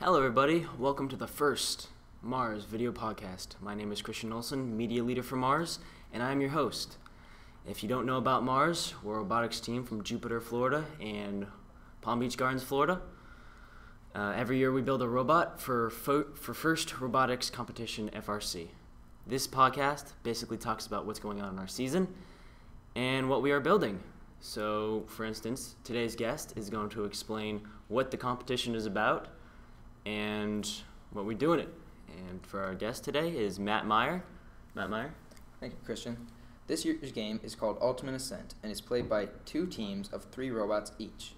Hello everybody, welcome to the first M.A.R.S video podcast. My name is Christian Olson, media leader for M.A.R.S, and I'm your host. If you don't know about M.A.R.S, we're a robotics team from Jupiter, Florida and Palm Beach Gardens, Florida. Every year we build a robot for First Robotics Competition FRC. This podcast basically talks about what's going on in our season and what we are building. So, for instance, today's guest is going to explain what the competition is about and what we do in it. And for our guest today is Matt Meyer. Matt Meyer. Thank you, Christian. This year's game is called Ultimate Ascent and is played by two teams of 3 robots each.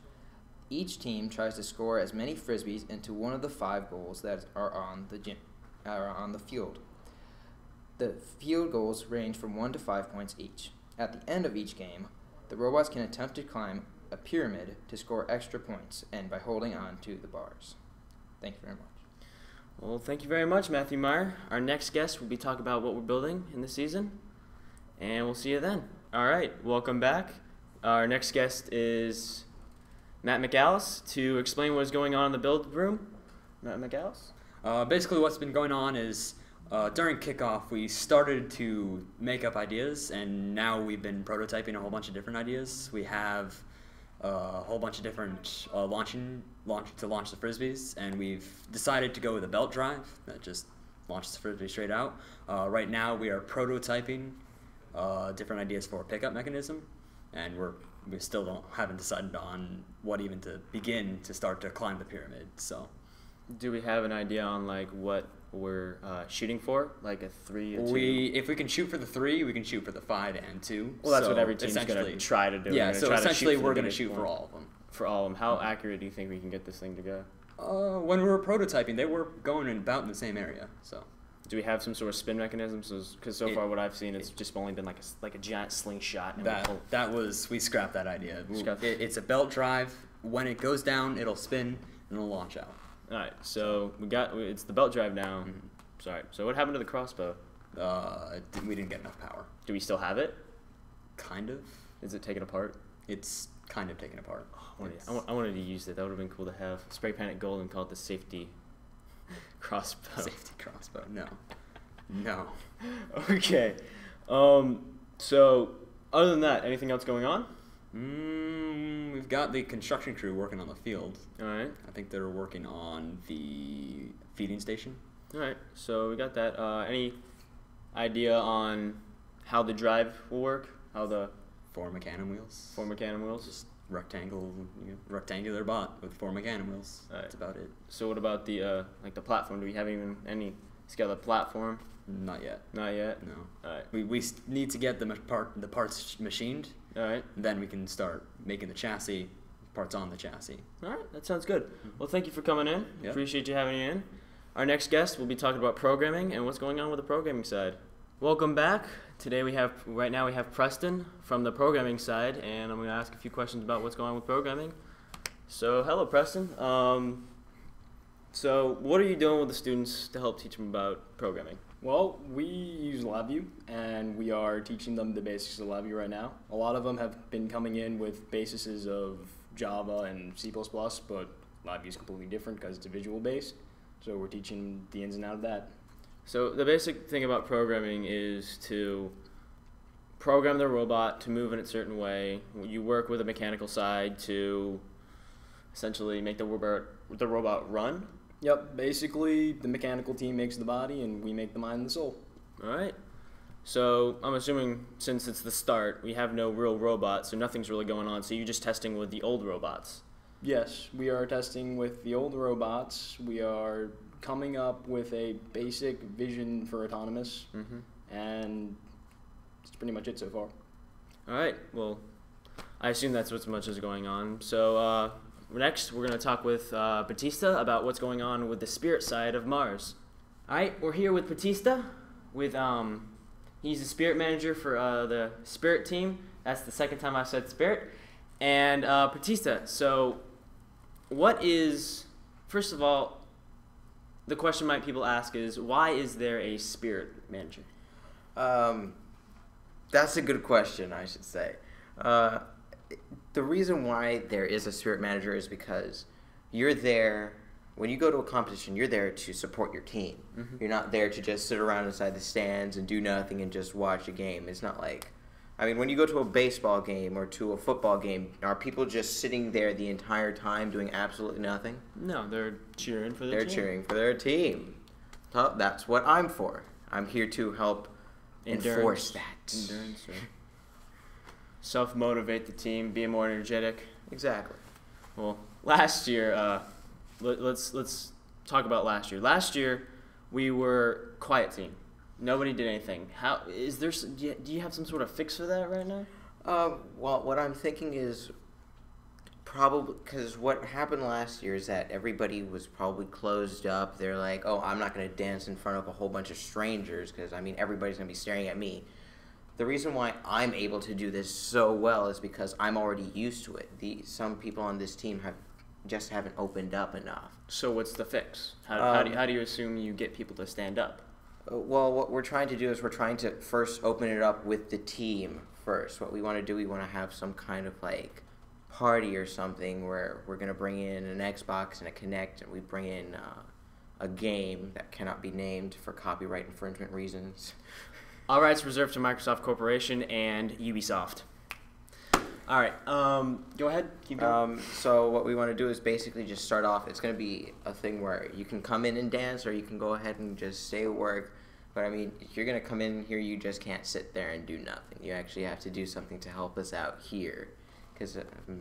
Each team tries to score as many frisbees into one of the 5 goals that are on the field. The field goals range from 1 to 5 points each. At the end of each game, the robots can attempt to climb a pyramid to score extra points and by holding on to the bars. Thank you very much. Well, thank you very much, Matthew Meyer. Our next guest will be talking about what we're building in the season, and we'll see you then. All right, welcome back. Our next guest is Matt M.A.R.S to explain what is going on in the build room. Matt M.A.R.S. Basically, what's been going on is during kickoff, we started to make up ideas, and now we've been prototyping a whole bunch of different ideas. We have a whole bunch of different launch to launch the frisbees, and we've decided to go with a belt drive that just launches the frisbee straight out. Right now, we are prototyping different ideas for a pickup mechanism, and we still haven't decided on what even to begin to start to climb the pyramid. So, do we have an idea on like what we're shooting for, like a 3, a 2? If we can shoot for the 3, we can shoot for the 5 and 2. Well, that's what every team's going to try to do. Yeah, so essentially we're going to shoot for all of them. For all of them. How accurate do you think we can get this thing to go? When we were prototyping, they were going in about in the same area. So, do we have some sort of spin mechanism? Because so far what I've seen, it's just only been like a giant slingshot. And we scrapped that idea. It's a belt drive. When it goes down, it'll spin and it'll launch out. All right, so it's the belt drive now. Mm-hmm. Sorry. So what happened to the crossbow? We didn't get enough power. Do we still have it? Kind of. Is it taken apart? It's kind of taken apart. I wanted to use it. That would have been cool to have. Spray paint it gold and call it the safety crossbow. Safety crossbow. No. Okay. So other than that, anything else going on? We've got the construction crew working on the field. All right. I think they're working on the feeding station. All right. So we got that. Any idea on how the drive will work? How the 4 Mecanum wheels. 4 Mecanum wheels. Just rectangular bot with 4 Mecanum wheels. All right. That's about it. So what about the the platform? Do we have even any scale of platform? Not yet. Not yet. No. All right. We need to get the parts machined. All right. Then we can start making the chassis, parts on the chassis. All right, that sounds good. Well, thank you for coming in. Yep. Appreciate you having you in. Our next guest will be talking about programming and what's going on with the programming side. Welcome back. Today right now we have Preston from the programming side, and I'm going to ask a few questions about what's going on with programming. So, hello, Preston. So, what are you doing with the students to help teach them about programming? Well, we use LabVIEW, and we are teaching them the basics of LabVIEW right now. A lot of them have been coming in with bases of Java and C++, but LabVIEW is completely different because it's a visual-based, so we're teaching the ins and outs of that. So the basic thing about programming is to program the robot to move in a certain way. You work with a mechanical side to essentially make the robot run. Yep, basically the mechanical team makes the body and we make the mind and the soul. All right. So I'm assuming since it's the start, we have no real robots, so nothing's really going on. So you're just testing with the old robots. Yes, we are testing with the old robots. We are coming up with a basic vision for autonomous, and that's pretty much it so far. All right. Well, I assume that's what's much is going on. So next, we're going to talk with Batista about what's going on with the spirit side of M.A.R.S. All right, we're here with Batista. He's the spirit manager for the spirit team. That's the second time I've said spirit. And Batista, so first of all, the question people ask is, why is there a spirit manager? That's a good question, I should say. The reason why there is a spirit manager is because you're there when you go to a competition, you're there to support your team. Mhm. You're not there to just sit around inside the stands and do nothing and just watch a game. It's not like, I mean, when you go to a baseball game or to a football game, are people just sitting there the entire time doing absolutely nothing? No, they're cheering for their They're team. cheering for their team. So that's what I'm for. I'm here to help enforce that. Endurance, right? Self-motivate the team, be more energetic. Exactly. Well, last year, let's talk about last year. Last year, we were quiet team. Nobody did anything. How is there? Do you have some sort of fix for that right now? Well, what I'm thinking is probably because what happened last year is that everybody was probably closed up. They're like, oh, I'm not going to dance in front of a whole bunch of strangers because, I mean, everybody's going to be staring at me. The reason why I'm able to do this so well is because I'm already used to it. Some people on this team haven't opened up enough. So what's the fix? How do you assume you get people to stand up? Well, what we're trying to do is we're trying to first open it up with the team first. What we want to do, we want to have some kind of like party or something where we're going to bring in an Xbox and a Kinect, and we bring in a game that cannot be named for copyright infringement reasons. All rights reserved to Microsoft Corporation and Ubisoft. All right, go ahead. Keep going. So what we want to do is basically just start off. It's going to be a thing where you can come in and dance, or you can go ahead and just stay at work. But I mean, if you're going to come in here, you just can't sit there and do nothing. You actually have to do something to help us out here.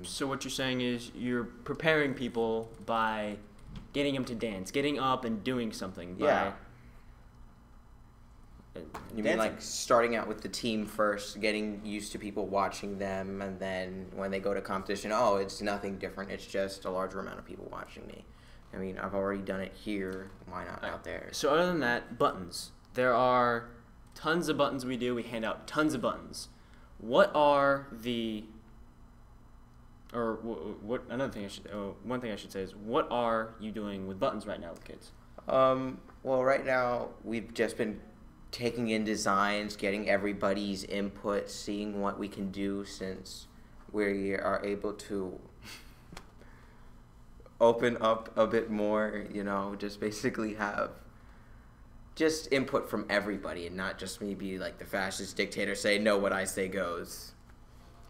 So what you're saying is you're preparing people by getting them to dance, getting up and doing something. Yeah. You mean dancing. like starting out with the team first, getting used to people watching them, and then when they go to competition, oh, it's nothing different. It's just a larger amount of people watching me. I mean, I've already done it here. Why not out there? So other than that, buttons. There are tons of buttons we do. We hand out tons of buttons. What are the... Or what? Another thing I should... one thing I should say is, what are you doing with buttons right now with kids? Well, right now, we've just been taking in designs, getting everybody's input, seeing what we can do since we are able to open up a bit more, you know, just basically have just input from everybody and not just me be like the fascist dictator, say, no, what I say goes.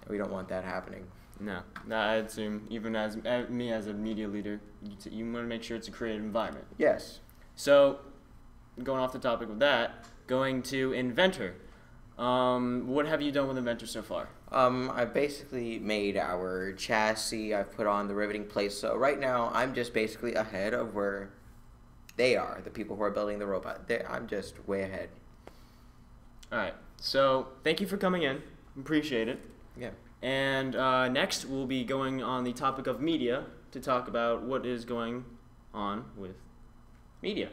We don't want that happening. No, I assume even as me as a media leader, you want to make sure it's a creative environment. Yes. So, going off the topic of that, going to Inventor. What have you done with Inventor so far? I've basically made our chassis. I've put on the riveting plates. So right now, I'm just basically ahead of where they are, the people who are building the robot. I'm just way ahead. All right. So, thank you for coming in. Appreciate it. Yeah. And next, we'll be going on the topic of media to talk about what is going on with media.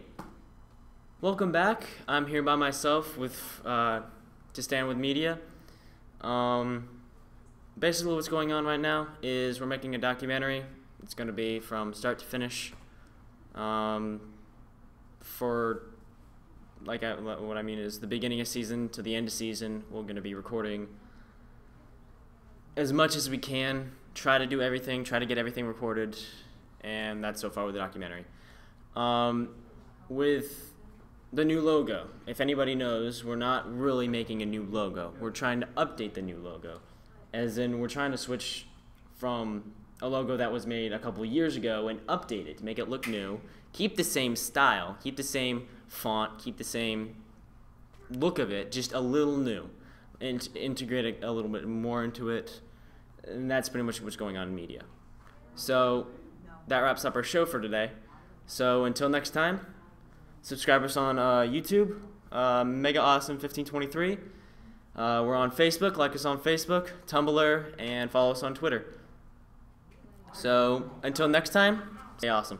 Welcome back. I'm here by myself with to stand with media. Basically, what's going on right now is we're making a documentary. It's going to be from start to finish. For what I mean is the beginning of season to the end of season, we're going to be recording as much as we can, try to do everything, try to get everything recorded, and that's so far with the documentary. With the new logo, if anybody knows, we're not really making a new logo. We're trying to update the new logo, as in we're trying to switch from a logo that was made a couple years ago and update it to make it look new, keep the same style, keep the same font, keep the same look of it, just a little new. And integrate a little bit more into it, and that's pretty much what's going on in media. So that wraps up our show for today. So until next time, subscribe us on YouTube, Mega Awesome 1523. We're on Facebook, like us on Facebook, Tumblr, and follow us on Twitter. So until next time, stay awesome.